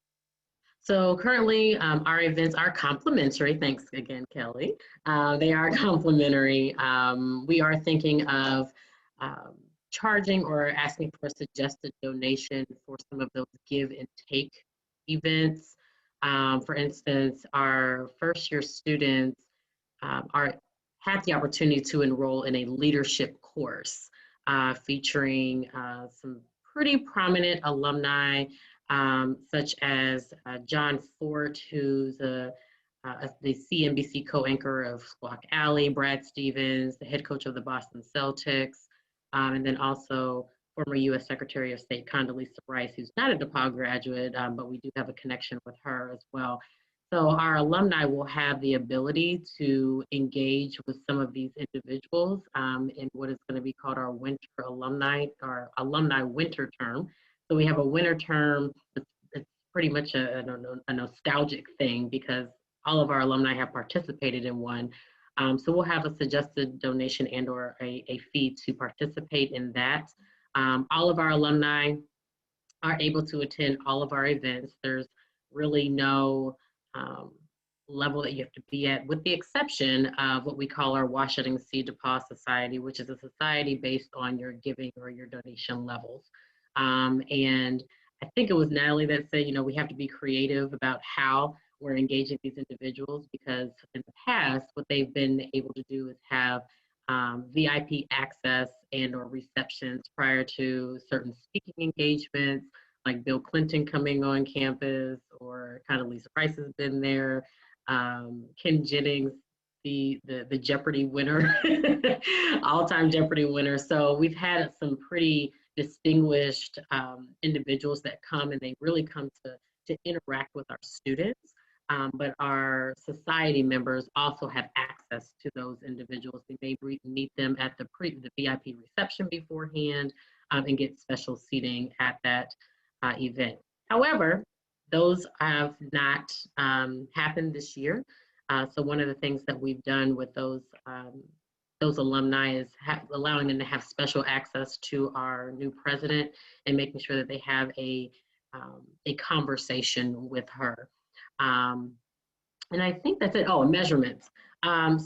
So currently, our events are complimentary. Thanks again, Kelly. They are complimentary. We are thinking of um, charging or asking for a suggested donation for some of those give and take events. For instance, our first year students had the opportunity to enroll in a leadership course featuring some pretty prominent alumni such as John Fort, who's the CNBC co-anchor of Squawk Alley, Brad Stevens, the head coach of the Boston Celtics, and then also former U.S. Secretary of State Condoleezza Rice, who's not a Depauw graduate, but we do have a connection with her as well. So our alumni will have the ability to engage with some of these individuals in what is going to be called our alumni winter term. So we have a winter term. It's pretty much a nostalgic thing because all of our alumni have participated in one. So we'll have a suggested donation and or a fee to participate in that. All of our alumni are able to attend all of our events. There's really no level that you have to be at, with the exception of what we call our Washington C. Depauw Society, which is a society based on your giving or your donation levels. And I think it was Natalie that said, we have to be creative about how we're engaging these individuals, because in the past, what they've been able to do is have VIP access and or receptions prior to certain speaking engagements, like Bill Clinton coming on campus, or Condoleezza Rice has been there, Ken Jennings, the Jeopardy winner, all-time Jeopardy winner. So we've had some pretty distinguished individuals that come, and they really come to interact with our students. But our society members also have access to those individuals. We may meet them at the VIP reception beforehand and get special seating at that event. However, those have not happened this year. So one of the things that we've done with those alumni is allowing them to have special access to our new president and making sure that they have a conversation with her. And I think that's it. Oh, measurements.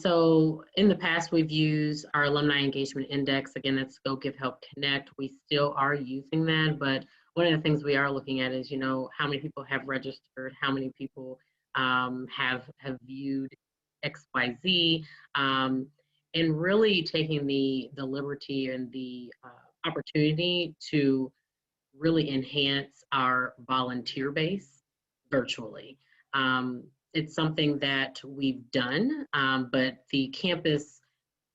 So in the past, we've used our Alumni Engagement Index. Again, that's Go Give Help Connect. We still are using that, but one of the things we are looking at is, how many people have registered, how many people have viewed XYZ, and really taking the liberty and the opportunity to really enhance our volunteer base virtually. It's something that we've done, but the campus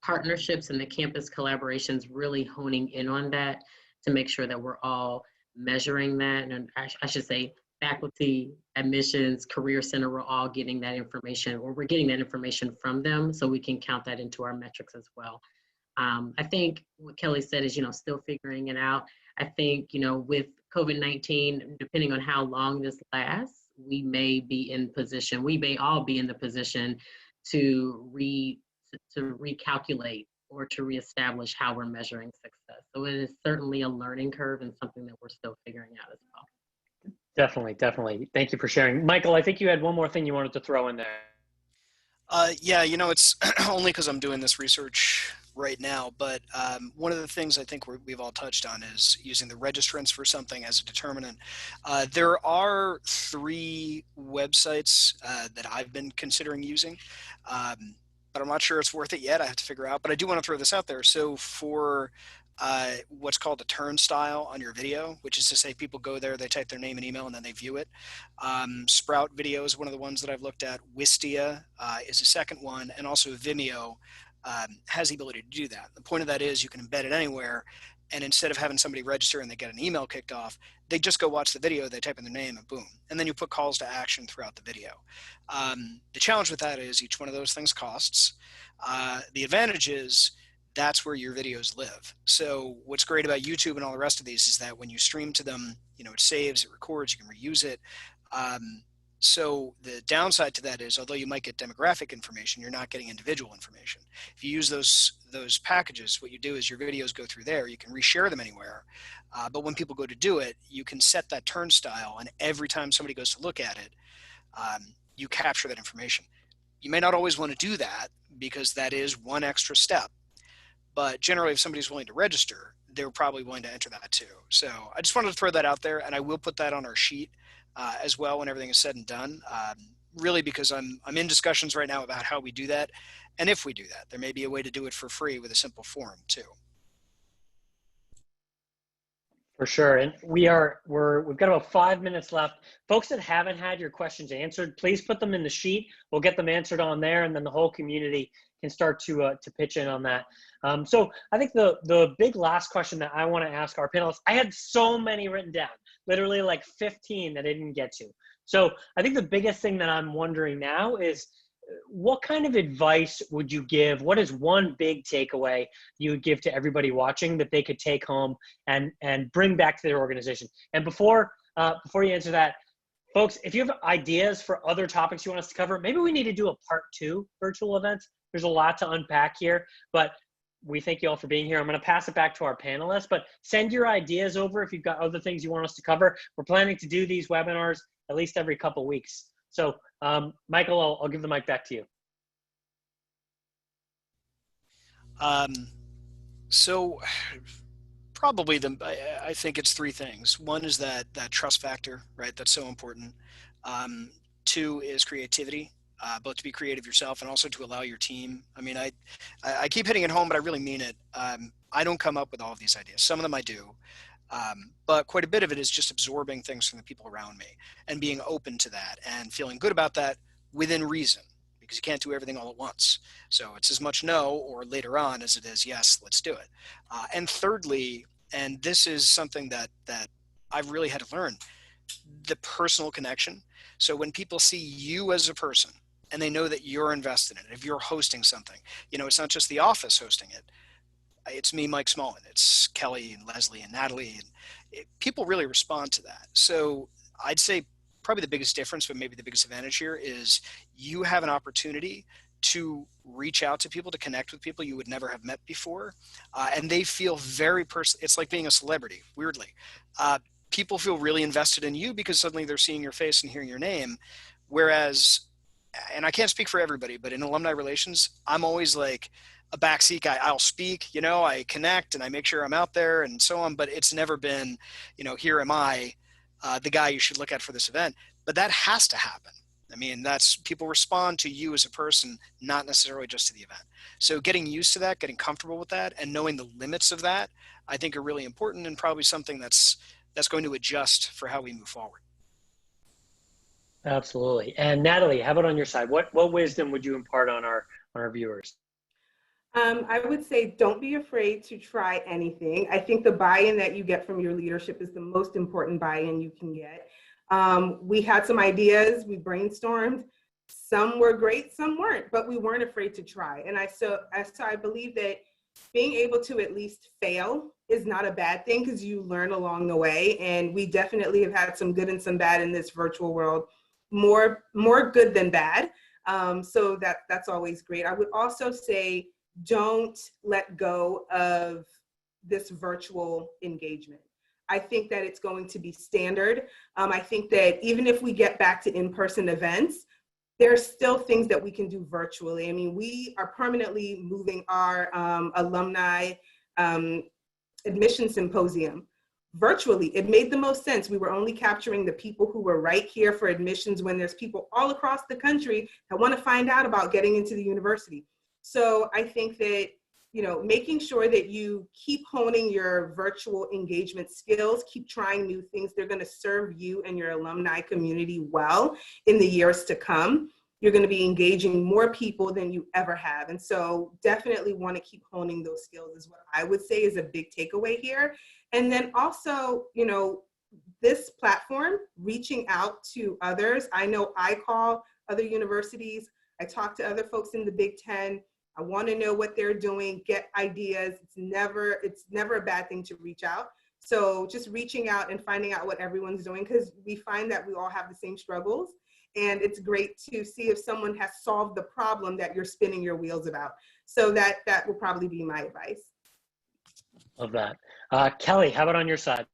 partnerships and the campus collaborations really honing in on that to make sure that we're all measuring that. And I should say faculty, admissions, career center, we're all getting that information, or we're getting that information from them so we can count that into our metrics as well. I think what Kelly said is, still figuring it out. I think, with COVID-19, depending on how long this lasts, we may all be in the position to recalculate or to reestablish how we're measuring success. So it is certainly a learning curve and something that we're still figuring out as well. Definitely. Thank you for sharing. Michael, I think you had one more thing you wanted to throw in there. Yeah, it's only because I'm doing this research right now, but one of the things I think we've all touched on is using the registrants for something as a determinant. There are 3 websites that I've been considering using, but I'm not sure it's worth it yet. I have to figure out, but I do want to throw this out there. So for what's called a turnstile on your video, which is to say people go there, they type their name and email, and then they view it. Sprout Video is one of the ones that I've looked at. Wistia is a second one, and also Vimeo has the ability to do that. The point of that is you can embed it anywhere, and instead of having somebody register and they get an email kicked off, they just go watch the video, they type in their name, and boom. And then you put calls to action throughout the video. The challenge with that is each one of those things costs. The advantage is that's where your videos live. So what's great about YouTube and all the rest of these is that when you stream to them, it saves, it records, you can reuse it. So the downside to that is, although you might get demographic information, you're not getting individual information. If you use those packages, what you do is your videos go through there. You can reshare them anywhere. But when people go to do it, you can set that turnstile, and every time somebody goes to look at it, you capture that information. You may not always want to do that because that is one extra step. But generally, if somebody's willing to register, they're probably willing to enter that too. So I just wanted to throw that out there, and I will put that on our sheet as well when everything is said and done. Really, because I'm in discussions right now about how we do that, and if we do that, there may be a way to do it for free with a simple form too. For sure. And we've got about 5 minutes left. Folks that haven't had your questions answered, please put them in the sheet. We'll get them answered on there, and then the whole community can start to pitch in on that. So I think the big last question that I want to ask our panelists, I had so many written down, literally like 15 that I didn't get to. So I think the biggest thing that I'm wondering now is, what kind of advice would you give? What is one big takeaway you would give to everybody watching that they could take home and bring back to their organization? And before you answer that, folks, if you have ideas for other topics you want us to cover, maybe we need to do a part 2 virtual events. There's a lot to unpack here, but we thank you all for being here. I'm going to pass it back to our panelists, but send your ideas over if you've got other things you want us to cover. We're planning to do these webinars at least every couple weeks. So Michael, I'll give the mic back to you. So probably I think it's 3 things. One is that trust factor, right? That's so important. 2 is creativity, both to be creative yourself and also to allow your team. I mean, I keep hitting it home, but I really mean it. I don't come up with all of these ideas. Some of them I do. But quite a bit of it is just absorbing things from the people around me and being open to that and feeling good about that within reason, because you can't do everything all at once. So it's as much no or later on as it is yes, let's do it. And thirdly, and this is something that I've really had to learn, the personal connection. So when people see you as a person and they know that you're invested in it, if you're hosting something, it's not just the office hosting it. It's me, Mike Smullen. It's Kelly and Leslie and Natalie, and people really respond to that. So I'd say probably the biggest difference, but maybe the biggest advantage here, is you have an opportunity to reach out to people, to connect with people you would never have met before, and they feel very personal. It's like being a celebrity, weirdly. People feel really invested in you because suddenly they're seeing your face and hearing your name, whereas, and I can't speak for everybody, but in alumni relations, I'm always like a backseat guy. I'll speak, I connect and I make sure I'm out there and so on, but it's never been, here am I, the guy you should look at for this event. But that has to happen. I mean, people respond to you as a person, not necessarily just to the event. So getting used to that, getting comfortable with that, and knowing the limits of that, I think are really important, and probably something that's going to adjust for how we move forward. Absolutely. And Natalie, how about on your side? What wisdom would you impart on our viewers? I would say don't be afraid to try anything. I think the buy-in that you get from your leadership is the most important buy-in you can get. We had some ideas, we brainstormed. Some were great, some weren't, but we weren't afraid to try. And I believe that being able to at least fail is not a bad thing, because you learn along the way. And we definitely have had some good and some bad in this virtual world, more good than bad. So that's always great. I would also say, don't let go of this virtual engagement. I think that it's going to be standard. I think that even if we get back to in-person events, there's still things that we can do virtually. I mean, we are permanently moving our alumni admission symposium virtually. It made the most sense. We were only capturing the people who were right here for admissions when there's people all across the country that want to find out about getting into the university. So I think that, making sure that you keep honing your virtual engagement skills, keep trying new things. They're going to serve you and your alumni community well in the years to come. You're going to be engaging more people than you ever have. And so definitely want to keep honing those skills is what I would say is a big takeaway here. And then also, this platform, reaching out to others. I know I call other universities. I talk to other folks in the Big Ten. I want to know what they're doing, get ideas. It's never a bad thing to reach out. So just reaching out and finding out what everyone's doing, because we find that we all have the same struggles. and it's great to see if someone has solved the problem that you're spinning your wheels about. So that will probably be my advice. Love that. Kelly, how about on your side?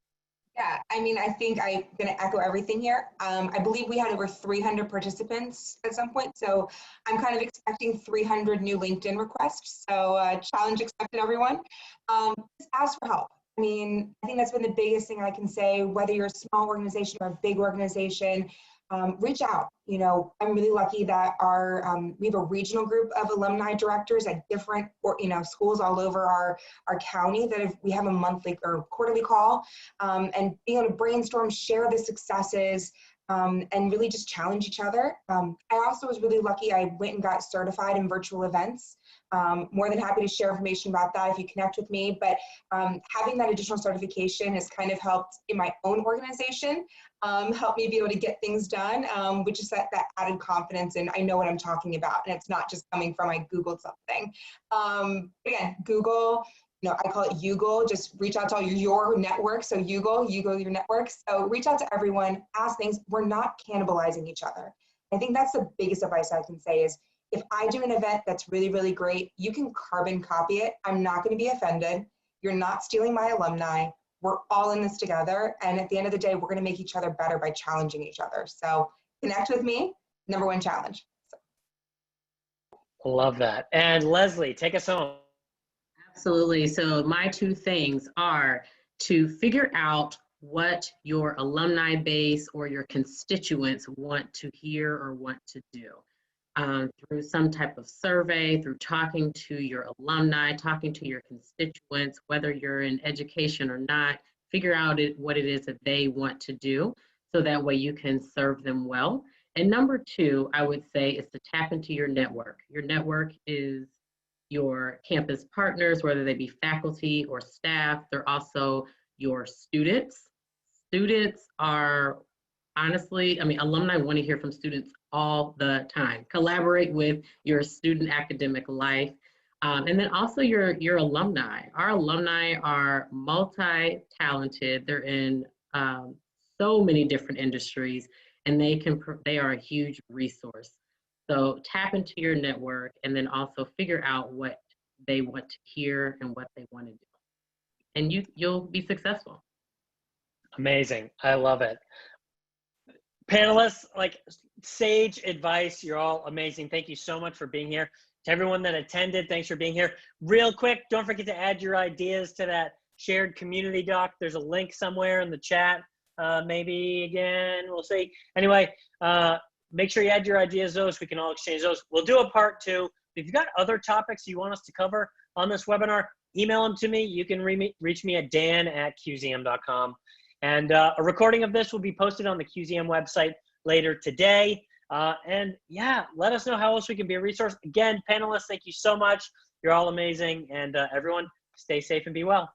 Yeah, I mean, I think I'm going to echo everything here. I believe we had over 300 participants at some point, so I'm kind of expecting 300 new LinkedIn requests. So challenge accepted, everyone. Just ask for help. I mean, I think that's been the biggest thing I can say, whether you're a small organization or a big organization, reach out. You know, I'm really lucky that we have a regional group of alumni directors at different, schools all over our county we have a monthly or quarterly call, and being able to brainstorm, share the successes, and really just challenge each other. I also was really lucky. I went and got certified in virtual events. More than happy to share information about that if you connect with me. But having that additional certification has kind of helped in my own organization, help me be able to get things done, which is that added confidence, and I know what I'm talking about, and it's not just coming from I Googled something. Again, Google, I call it Google, just reach out to all your network. So Google your network. So reach out to everyone, ask things. We're not cannibalizing each other. I think that's the biggest advice I can say is, if I do an event that's really, really great, you can carbon copy it. I'm not going to be offended. You're not stealing my alumni. We're all in this together. And at the end of the day, we're going to make each other better by challenging each other. So connect with me, #1 challenge. Love that. And Leslie, take us home. Absolutely. So my two things are to figure out what your alumni base or your constituents want to hear or want to do. Through some type of survey, through talking to your alumni, talking to your constituents, whether you're in education or not, figure out what it is that they want to do, so that way you can serve them well. And #2, I would say, is to tap into your network. Your network is your campus partners, whether they be faculty or staff. They're also your students. Students are, honestly, alumni want to hear from students all the time. Collaborate with your student academic life. And then also your alumni. Our alumni are multi-talented. They're in so many different industries, and they are a huge resource. So tap into your network, and then also figure out what they want to hear and what they want to do. And you'll be successful. Amazing. I love it. Panelists, like sage advice. You're all amazing. Thank you so much for being here. To everyone that attended, thanks for being here. Real quick, don't forget to add your ideas to that shared community doc. There's a link somewhere in the chat. Maybe again, we'll see. Anyway, make sure you add your ideas those. We can all exchange those. We'll do a part 2. If you've got other topics you want us to cover on this webinar, email them to me. You can reach me at dan@cuseum.com. And a recording of this will be posted on the Cuseum website later today. And yeah, let us know how else we can be a resource. Again, panelists, thank you so much. You're all amazing. And everyone, stay safe and be well.